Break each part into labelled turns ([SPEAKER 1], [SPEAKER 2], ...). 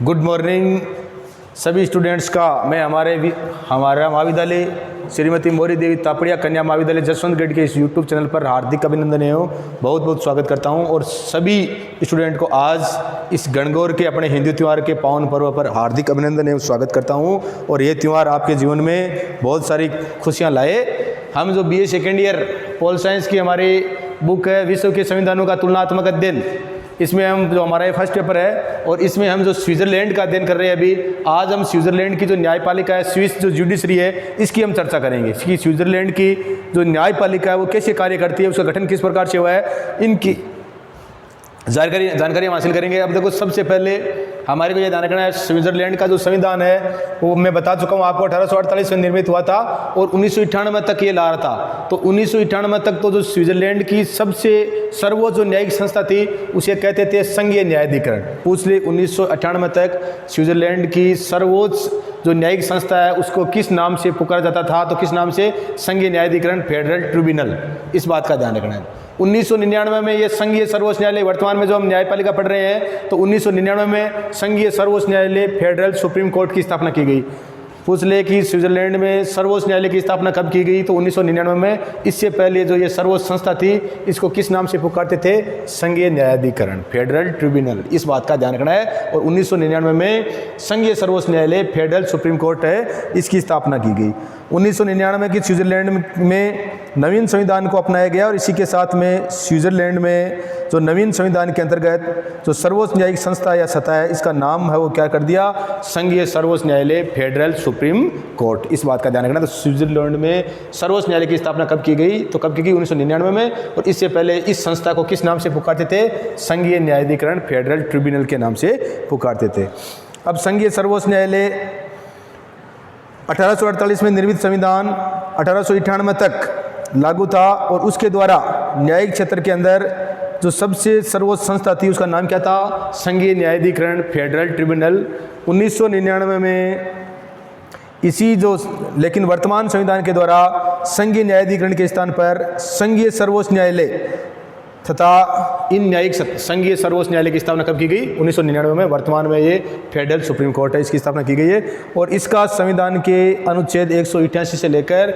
[SPEAKER 1] Good morning सभी students का मैं हमारा महाविद्यालय श्रीमती मोरी देवी तापड़िया कन्या महाविद्यालय जसवंतगढ़ के इस यूट्यूब चैनल पर हार्दिक अभिनंदन एवं बहुत बहुत स्वागत करता हूं और सभी स्टूडेंट को आज इस गणगौर के अपने हिंदू त्यौहार के पावन पर्व पर हार्दिक अभिनंदन एवं स्वागत करता हूं और ये त्यौहार आपके जीवन में बहुत सारी खुशियाँ लाए। हम जो BA second year pol science की हमारी बुक है विश्व के संविधानों का तुलनात्मक अध्ययन, इसमें हम जो हमारा फर्स्ट पेपर है और इसमें हम जो स्विट्जरलैंड का अध्ययन कर रहे हैं अभी। आज हम स्विट्जरलैंड की जो न्यायपालिका है, स्विस जो जुडिशरी है, इसकी हम चर्चा करेंगे कि स्विट्जरलैंड की जो न्यायपालिका है वो कैसे कार्य करती है, उसका गठन किस प्रकार से हुआ है, इनकी जानकारी हम हासिल करेंगे। अब देखो, सबसे पहले हमारे को यह ध्यान रखना है स्विट्जरलैंड का जो संविधान है वो मैं बता चुका हूँ आपको 1848 में निर्मित हुआ था और 1998 तक ये ला रहा था। तो 1998 तक तो जो स्विट्जरलैंड की सबसे सर्वोच्च जो न्यायिक संस्था थी उसे कहते थे संघीय न्यायाधिकरण। पूछ ले 1998 तक स्विट्जरलैंड की सर्वोच्च जो न्यायिक संस्था है उसको किस नाम से पुकारा जाता था, तो किस नाम से? संघीय न्यायाधिकरण, फेडरल ट्रिब्यूनल। इस बात का ध्यान रखना है। 1999 में ये संघीय सर्वोच्च न्यायालय, वर्तमान में जो हम न्यायपालिका पढ़ रहे हैं, तो 1999 में संघीय सर्वोच्च न्यायालय फेडरल सुप्रीम कोर्ट की स्थापना की गई। पूछ ले कि स्विट्जरलैंड में सर्वोच्च न्यायालय की स्थापना कब की गई, तो 1999 में। इससे पहले जो ये सर्वोच्च संस्था थी इसको किस नाम से पुकारते थे? संघीय न्यायाधिकरण, फेडरल ट्रिब्यूनल। इस बात का ध्यान रखना है। और 1999 में संघीय सर्वोच्च न्यायालय फेडरल सुप्रीम कोर्ट है, इसकी स्थापना की गई। 1999 की स्विट्जरलैंड में नवीन संविधान को अपनाया गया और इसी के साथ में स्विट्जरलैंड में जो नवीन संविधान के अंतर्गत जो सर्वोच्च न्यायिक संस्था या सत्ता है इसका नाम है वो क्या कर दिया? संघीय सर्वोच्च न्यायालय, फेडरल सुप्रीम कोर्ट। इस बात का ध्यान रखना। तो स्विट्जरलैंड में सर्वोच्च न्यायालय की स्थापना कब की गई, तो कब की गई? 1999 में। और इससे पहले इस संस्था को किस नाम से पुकारते थे? संघीय न्यायाधिकरण, फेडरल ट्रिब्यूनल के नाम से पुकारते थे। अब संघीय सर्वोच्च न्यायालय 1848 में निर्मित संविधान 1898 तक लागू था और उसके द्वारा न्यायिक क्षेत्र के अंदर जो सबसे सर्वोच्च संस्था थी उसका नाम क्या था? संघीय न्यायाधिकरण, फेडरल ट्रिब्यूनल। 1999 में इसी जो, लेकिन वर्तमान संविधान के द्वारा संघीय न्यायाधिकरण के स्थान पर संघीय सर्वोच्च न्यायालय तथा इन न्यायिक संघीय सर्वोच्च न्यायालय की स्थापना कब की गई? 1999 में। वर्तमान में ये फेडरल सुप्रीम कोर्ट है, इसकी स्थापना की गई है। और इसका संविधान के अनुच्छेद 188 से लेकर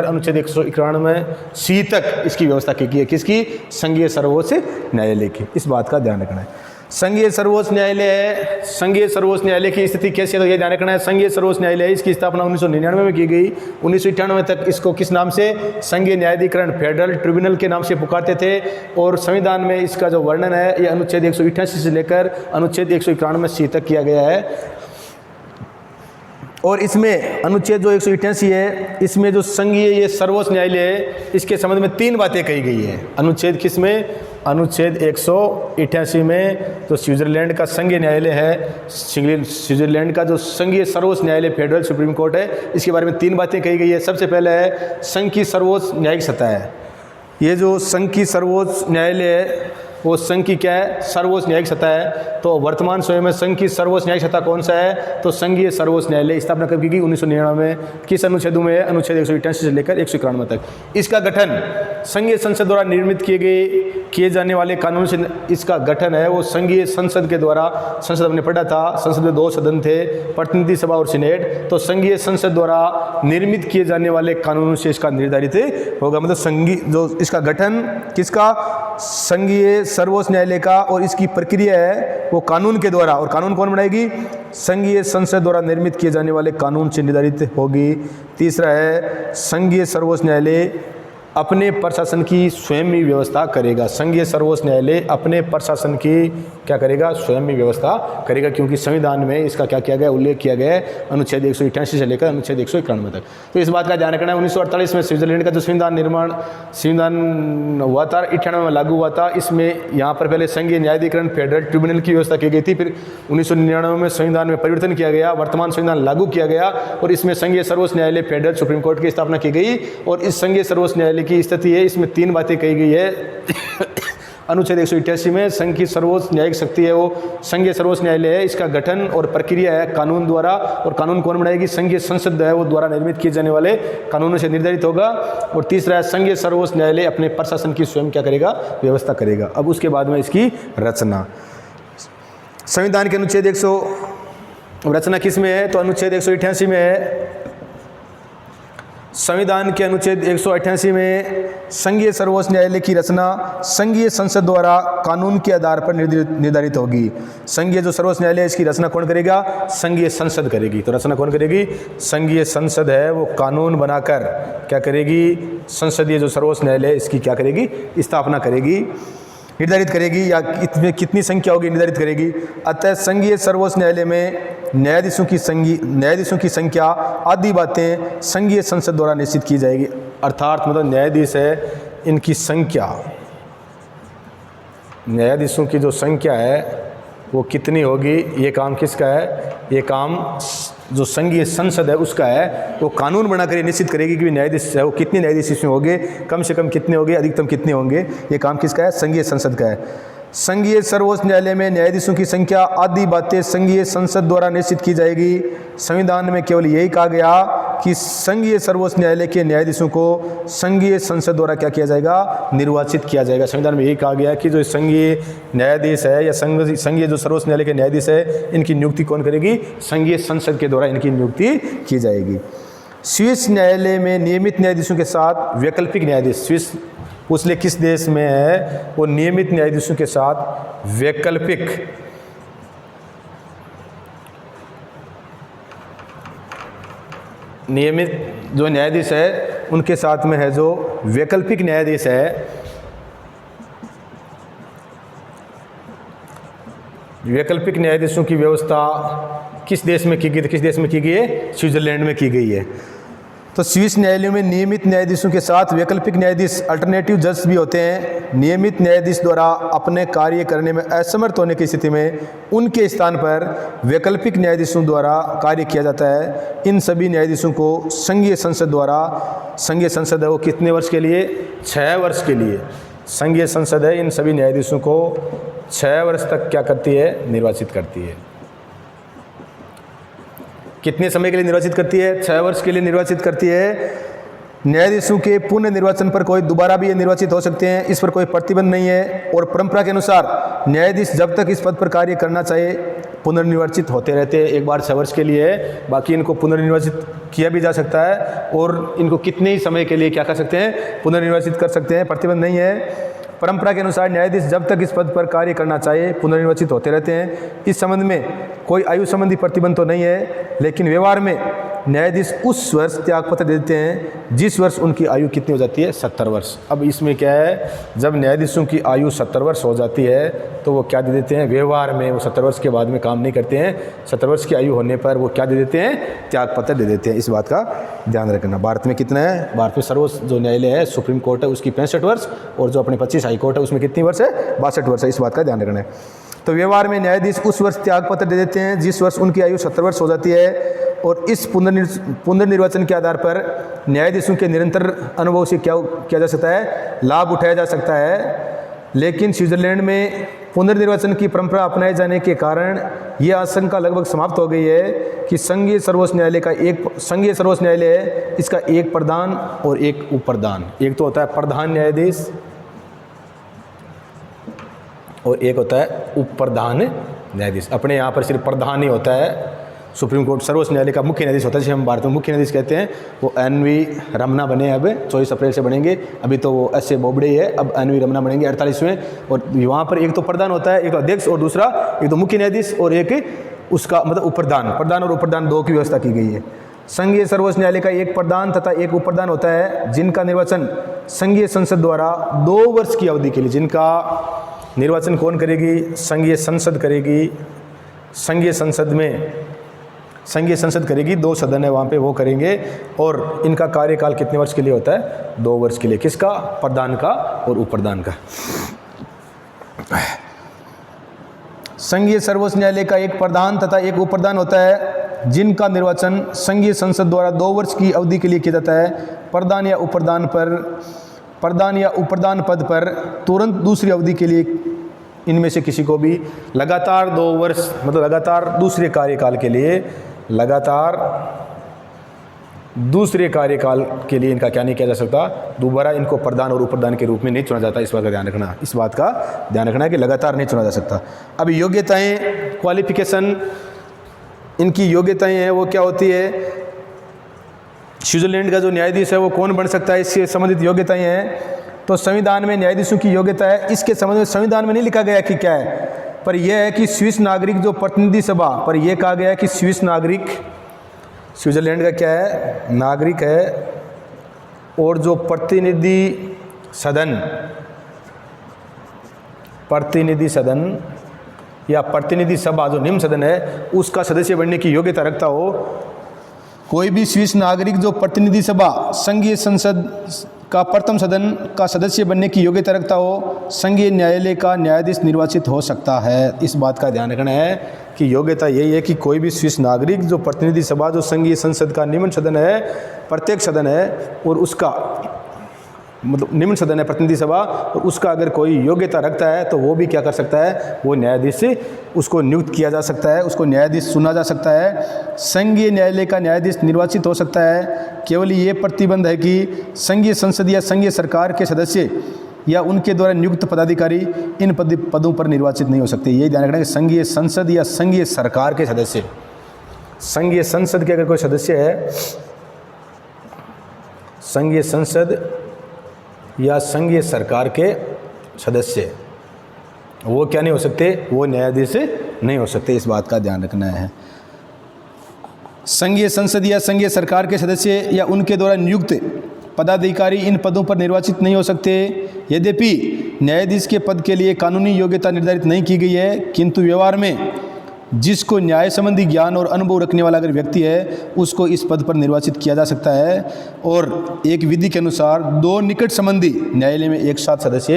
[SPEAKER 1] अनुच्छेद 191C तक इसकी व्यवस्था की गई है। किसकी? संघीय सर्वोच्च न्यायालय की। इस बात का ध्यान रखना है। संघीय सर्वोच्च न्यायालय है, संघीय सर्वोच्च न्यायालय की स्थिति कैसी है तो ये ध्यान रखना है। संघीय सर्वोच्च न्यायालय इसकी स्थापना 1999 में की गई। 1998 तक इसको किस नाम से? संघीय न्यायाधिकरण, फेडरल ट्रिब्यूनल के नाम से पुकारते थे। और संविधान में इसका जो वर्णन है ये अनुच्छेद 188 से लेकर अनुच्छेद 191C तक किया गया है। और इसमें अनुच्छेद जो 188 है इसमें जो संघीय ये सर्वोच्च न्यायालय है इसके संबंध में 3 बातें कही गई है। अनुच्छेद किसमें? अनुच्छेद 188 में जो स्विट्जरलैंड का संघीय न्यायालय है, स्विट्जरलैंड का जो संघीय सर्वोच्च न्यायालय फेडरल सुप्रीम कोर्ट है, इसके बारे में 3 बातें कही गई है। सबसे पहले है संघ की सर्वोच्च न्यायिक सत्ता है। ये जो संघ की सर्वोच्च न्यायालय है वो संघ की क्या है? सर्वोच्च न्यायिक सत्ता है। तो वर्तमान समय में संघ की सर्वोच्च न्यायिक सत्ता कौन सा है? तो संघीय सर्वोच्च न्यायालय। स्थापना कब की गई? 1999 में। किस अनुच्छेदों में है? अनुच्छेद 188 से लेकर 191 तक। इसका गठन संघीय संसद द्वारा निर्मित किए जाने वाले कानून से इसका गठन है वो संघीय संसद के द्वारा। संसद हमने पढ़ा था, संसद में 2 सदन थे, प्रतिनिधि सभा और सीनेट। तो संघीय संसद द्वारा निर्मित किए जाने वाले कानूनों से इसका निर्धारित होगा। मतलब संघीय जो इसका गठन किसका? संघीय सर्वोच्च न्यायालय का। और इसकी प्रक्रिया है वो कानून के द्वारा। और कानून कौन बनाएगी? संघीय संसद द्वारा निर्मित किए जाने वाले कानून से निर्धारित होगी। तीसरा है संघीय सर्वोच्च न्यायालय अपने प्रशासन की स्वयं ही व्यवस्था करेगा। संघीय सर्वोच्च न्यायालय अपने प्रशासन की क्या करेगा? स्वयं ही व्यवस्था करेगा, क्योंकि संविधान में इसका क्या किया गया? उल्लेख किया गया है अनुच्छेद 188 से लेकर अनुच्छेद 191 तक। तो इस बात का ध्यान रखना है। 1948 में स्विट्जरलैंड का जो संविधान हुआ था 98 में लागू हुआ था। इसमें यहाँ पर पहले संघीय न्यायाधिकरण, फेडरल ट्रिब्यूनल की व्यवस्था की गई थी। फिर 1999 में संविधान में परिवर्तन किया गया, वर्तमान संविधान लागू किया गया और इसमें संघीय सर्वोच्च न्यायालय, फेडरल सुप्रीम कोर्ट की स्थापना की गई। और इस संघीय सर्वोच्च न्यायालय की स्थिति है, इसमें 3 बातें कही गई है। अनुच्छेद 188 में संघ की सर्वोच्च न्यायिक शक्ति है वो संघीय सर्वोच्च न्यायालय है। इसका गठन और प्रक्रिया है कानून द्वारा। और कानून कौन बनाएगी? संघीय संसद है वो द्वारा निर्मित किए जाने वाले कानूनों से निर्धारित होगा। और तीसरा है संघीय सर्वोच्च न्यायालय अपने प्रशासन की स्वयं क्या करेगा? व्यवस्था करेगा। अब उसके बाद में इसकी रचना। संविधान के अनुच्छेद 100 रचना किस में है? तो अनुच्छेद 188 में है। संविधान के अनुच्छेद 188 में संघीय सर्वोच्च न्यायालय की रचना संघीय संसद द्वारा कानून के आधार पर निर्धारित होगी। संघीय जो सर्वोच्च न्यायालय है इसकी रचना कौन करेगा? संघीय संसद करेगी। तो रचना कौन करेगी? संघीय संसद है वो कानून बनाकर क्या करेगी? संसदीय जो सर्वोच्च न्यायालय है इसकी क्या करेगी? स्थापना करेगी, निर्धारित करेगी, या इसमें कितनी संख्या होगी निर्धारित करेगी। अतः संघीय सर्वोच्च न्यायालय में न्यायाधीशों की संख्या आदि बातें संघीय संसद द्वारा निश्चित की जाएगी। अर्थात मतलब न्यायाधीश है इनकी संख्या, न्यायाधीशों की जो संख्या है वो कितनी होगी, ये काम किसका है? ये काम जो संघीय संसद है उसका है। वो कानून बनाकर ये निश्चित करेगी कि न्यायाधीश है वो कितने न्यायाधीश इसमें होंगे, कम से कम कितने होंगे, अधिकतम कितने होंगे। ये काम किसका है? संघीय संसद का है। संघीय सर्वोच्च न्यायालय में न्यायाधीशों की संख्या आदि बातें संघीय संसद द्वारा निश्चित की जाएगी। संविधान में केवल यही कहा गया कि संघीय सर्वोच्च न्यायालय के न्यायाधीशों को संघीय संसद द्वारा क्या किया जाएगा? निर्वाचित किया जाएगा। संविधान में यही कहा गया कि जो संघीय न्यायाधीश है या संघीय जो सर्वोच्च न्यायालय के न्यायाधीश है इनकी नियुक्ति कौन करेगी? संघीय संसद के द्वारा इनकी नियुक्ति की जाएगी। शीर्ष न्यायालय में नियमित न्यायाधीशों के साथ वैकल्पिक न्यायाधीश, स्विस पूछ ले किस देश में है? वो नियमित न्यायाधीशों के साथ वैकल्पिक नियमित जो न्यायाधीश है उनके साथ में है जो वैकल्पिक न्यायाधीश है। वैकल्पिक न्यायाधीशों की व्यवस्था किस देश में की गई? किस देश में की गई है? स्विट्जरलैंड में की गई है। तो स्विस न्यायालयों में नियमित न्यायाधीशों के साथ वैकल्पिक न्यायाधीश अल्टरनेटिव जज भी होते हैं। नियमित न्यायाधीश द्वारा अपने कार्य करने में असमर्थ होने की स्थिति में उनके स्थान पर वैकल्पिक न्यायाधीशों द्वारा कार्य किया जाता है। इन सभी न्यायाधीशों को संघीय संसद द्वारा, संघीय संसद है वो कितने वर्ष के लिए? 6 वर्ष के लिए संघीय संसद है इन सभी न्यायाधीशों को 6 वर्ष तक क्या करती है? निर्वाचित करती है। कितने समय के लिए निर्वाचित करती है? 6 वर्ष के लिए निर्वाचित करती है। न्यायाधीशों के पुनः निर्वाचन पर कोई दोबारा भी निर्वाचित हो सकते हैं, इस पर कोई प्रतिबंध नहीं है। और परंपरा के अनुसार न्यायाधीश जब तक इस पद पर कार्य करना चाहे पुनर्निर्वाचित होते रहते हैं। एक बार 6 वर्ष के लिए है, बाकी इनको पुनर्निर्वाचित किया भी जा सकता है और इनको कितने ही समय के लिए क्या कर सकते हैं? पुनर्निर्वाचित कर सकते हैं, प्रतिबंध नहीं है। परंपरा के अनुसार न्यायाधीश जब तक इस पद पर कार्य करना चाहे पुनर्निर्वाचित होते रहते हैं। इस संबंध में कोई आयु संबंधी प्रतिबंध तो नहीं है, लेकिन व्यवहार में न्यायाधीश उस वर्ष त्यागपत्र दे देते हैं जिस वर्ष उनकी आयु कितनी हो जाती है? 70 वर्ष। अब इसमें क्या है, जब न्यायाधीशों की आयु 70 वर्ष हो जाती है तो वो क्या दे देते हैं? व्यवहार में वो 70 वर्ष के बाद में काम नहीं करते हैं। 70 वर्ष की आयु होने पर वो क्या दे देते हैं? त्यागपत्र दे देते हैं। इस बात का ध्यान रखना। भारत में कितना है? भारत में सर्वोच्च जो न्यायालय है सुप्रीम कोर्ट है उसकी 65 वर्ष, और जो अपने 25 हाई कोर्ट है उसमें कितनी वर्ष है? 62 वर्ष है। इस बात का ध्यान रखना है। तो व्यवहार में न्यायाधीश उस वर्ष त्यागपत्र दे देते हैं जिस वर्ष उनकी आयु 70 वर्ष हो जाती है। और इस पुनर्निर्वाचन के आधार पर न्यायाधीशों के निरंतर अनुभव से क्या किया जा सकता है? लाभ उठाया जा सकता है। लेकिन स्विट्जरलैंड में पुनर्निर्वाचन की परंपरा अपनाए जाने के कारण यह आशंका लगभग समाप्त हो गई है कि संघीय सर्वोच्च न्यायालय है इसका एक प्रधान और एक उपप्रधान, एक तो होता है प्रधान न्यायाधीश और एक होता है उपप्रधान न्यायाधीश। अपने यहाँ पर सिर्फ प्रधान ही होता है। सुप्रीम कोर्ट सर्वोच्च न्यायालय का मुख्य न्यायाधीश होता है, जिसे हम भारत में मुख्य न्यायाधीश कहते हैं। वो NV रमना बने, अब 24 अप्रैल से बनेंगे। अभी तो वो SA बोबडे ही है, अब NV रमना बनेंगे 48वें। और वहाँ पर एक तो प्रधान होता है, एक अध्यक्ष, और दूसरा एक तो मुख्य न्यायाधीश और एक उसका मतलब उपप्रधान। प्रधान और उपप्रधान 2 की व्यवस्था की गई है। संघीय सर्वोच्च न्यायालय का एक प्रधान तथा एक उपप्रधान होता है जिनका निर्वाचन संघीय संसद द्वारा 2 वर्ष की अवधि के लिए, जिनका निर्वाचन कौन करेगी? संघीय संसद करेगी। संघीय संसद करेगी, 2 सदन है वहाँ पे, वो करेंगे। और इनका कार्यकाल कितने वर्ष के लिए होता है? 2 वर्ष के लिए। किसका? प्रधान का और उपप्रधान का। संघीय सर्वोच्च न्यायालय का एक प्रधान तथा एक उपप्रधान होता है जिनका निर्वाचन संघीय संसद द्वारा 2 वर्ष की अवधि के लिए किया जाता है। प्रधान या उपप्रधान पद पर तुरंत दूसरी अवधि के लिए इनमें से किसी को भी लगातार 2 वर्ष मतलब लगातार दूसरे कार्यकाल के लिए लगातार दूसरे कार्यकाल के लिए इनका क्या नहीं किया जा सकता, दोबारा इनको प्रधान और उपप्रधान के रूप में नहीं चुना जाता। इस बात का ध्यान रखना, इस बात का ध्यान रखना है कि लगातार नहीं चुना जा सकता। अब योग्यताएं, क्वालिफिकेशन, इनकी योग्यताएं हैं वो क्या होती है, स्विट्जरलैंड का जो न्यायाधीश है वो कौन बन सकता है, इससे संबंधित योग्यताएं हैं। तो संविधान में न्यायाधीशों की योग्यता है, इसके संबंध में संविधान में नहीं लिखा गया कि क्या है, पर यह है कि स्विस नागरिक जो प्रतिनिधि सभा, पर यह कहा गया है कि स्विस नागरिक स्विट्जरलैंड का क्या है, नागरिक है, और जो प्रतिनिधि सदन या प्रतिनिधि सभा जो निम्न सदन है उसका सदस्य बनने की योग्यता रखता हो। कोई भी स्विस नागरिक जो प्रतिनिधि सभा संघीय संसद का प्रथम सदन का सदस्य बनने की योग्यता रखता हो, संघीय न्यायालय का न्यायाधीश निर्वाचित हो सकता है। इस बात का ध्यान रखना है कि योग्यता यही है कि कोई भी स्विस नागरिक जो प्रतिनिधि सभा जो संघीय संसद का निम्न सदन है, प्रत्येक सदन है और उसका मतलब निम्न सदन है प्रतिनिधि सभा, और उसका अगर कोई योग्यता रखता है तो वो भी क्या कर सकता है, वो न्यायाधीश से उसको नियुक्त किया जा सकता है, उसको न्यायाधीश चुना जा सकता है, संघीय न्यायालय का न्यायाधीश निर्वाचित हो सकता है। केवल ये प्रतिबंध है कि संघीय संसद या संघीय सरकार के सदस्य या उनके द्वारा नियुक्त पदाधिकारी इन पदों पर निर्वाचित नहीं हो सकते। ये ध्यान रखना कि संघीय संसद या संघीय सरकार के सदस्य, संघीय संसद के अगर कोई सदस्य है, संघीय संसद या संघीय सरकार के सदस्य, वो क्या नहीं हो सकते, वो न्यायाधीश नहीं हो सकते। इस बात का ध्यान रखना है। संघीय संसद या संघीय सरकार के सदस्य या उनके द्वारा नियुक्त पदाधिकारी इन पदों पर निर्वाचित नहीं हो सकते। यद्यपि न्यायाधीश के पद के लिए कानूनी योग्यता निर्धारित नहीं की गई है, किंतु व्यवहार में जिसको न्याय संबंधी ज्ञान और अनुभव रखने वाला अगर व्यक्ति है उसको इस पद पर निर्वाचित किया जा सकता है। और एक विधि के अनुसार दो निकट संबंधी न्यायालय में एक साथ सदस्य,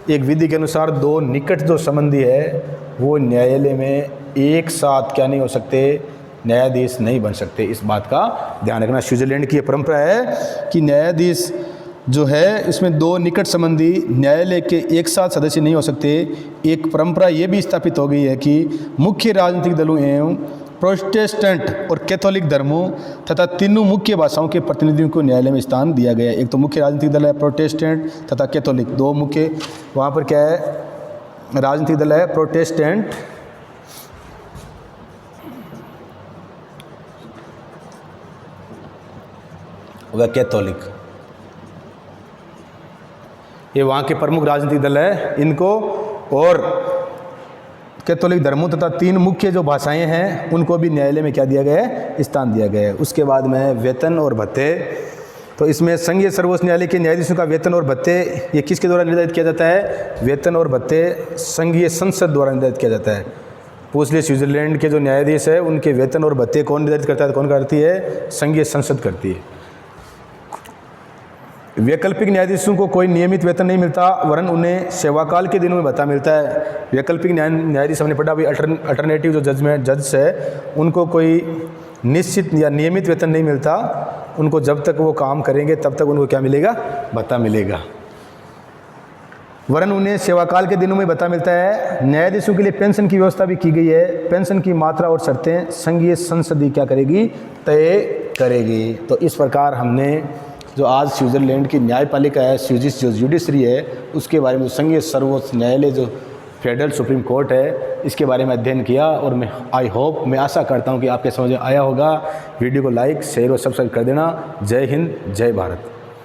[SPEAKER 1] एक विधि के अनुसार दो निकट जो संबंधी है वो न्यायालय में एक साथ क्या नहीं हो सकते, न्यायाधीश नहीं बन सकते। इस बात का ध्यान रखना। स्विट्जरलैंड की ये परंपरा है कि न्यायाधीश जो है इसमें दो निकट संबंधी न्यायालय के एक साथ सदस्य नहीं हो सकते। एक परंपरा ये भी स्थापित हो गई है कि मुख्य राजनीतिक दलों एवं प्रोटेस्टेंट और कैथोलिक धर्मों तथा तीनों मुख्य भाषाओं के प्रतिनिधियों को न्यायालय में स्थान दिया गया है। एक तो मुख्य राजनीतिक दल है प्रोटेस्टेंट तथा कैथोलिक, दो मुख्य वहाँ पर क्या है राजनीतिक दल है, प्रोटेस्टेंट व कैथोलिक, ये वहाँ के प्रमुख राजनीतिक दल है इनको, और कैथोलिक धर्मों तथा तीन मुख्य जो भाषाएं हैं उनको भी न्यायालय में क्या दिया गया है, स्थान दिया गया है। उसके बाद में वेतन और भत्ते, तो इसमें संघीय सर्वोच्च न्यायालय के न्यायाधीशों का वेतन और भत्ते ये किसके द्वारा निर्धारित किया जाता है, वेतन और भत्ते संघीय संसद द्वारा निर्धारित किया जाता है। पूछ लिए स्विट्जरलैंड के जो न्यायाधीश है उनके वेतन और भत्ते कौन निर्धारित करता है, कौन करती है, संघीय संसद करती है। वैकल्पिक न्यायाधीशों को कोई नियमित वेतन नहीं मिलता, वरन उन्हें सेवाकाल के दिनों में भत्ता मिलता है। वैकल्पिक न्यायाधीश हमने पढ़ा अभी, अल्टरनेटिव जो जज है उनको कोई निश्चित या नियमित वेतन नहीं मिलता, उनको जब तक वो काम करेंगे तब तक उनको क्या मिलेगा, भत्ता मिलेगा, वरन उन्हें सेवाकाल के दिनों में भत्ता मिलता है। न्यायाधीशों के लिए पेंशन की व्यवस्था भी की गई है। पेंशन की मात्रा और शर्तें संघीय संसद ही क्या करेगी, तय करेगी। तो इस प्रकार हमने जो आज स्विट्जरलैंड की न्यायपालिका है, स्विडिश जो जुडिशरी है, उसके बारे में संघीय सर्वोच्च न्यायालय जो फेडरल सुप्रीम कोर्ट है, इसके बारे में अध्ययन किया। और मैं आशा करता हूँ कि आपके समझ में आया होगा। वीडियो को लाइक, शेयर और सब्सक्राइब कर देना। जय हिंद, जय भारत।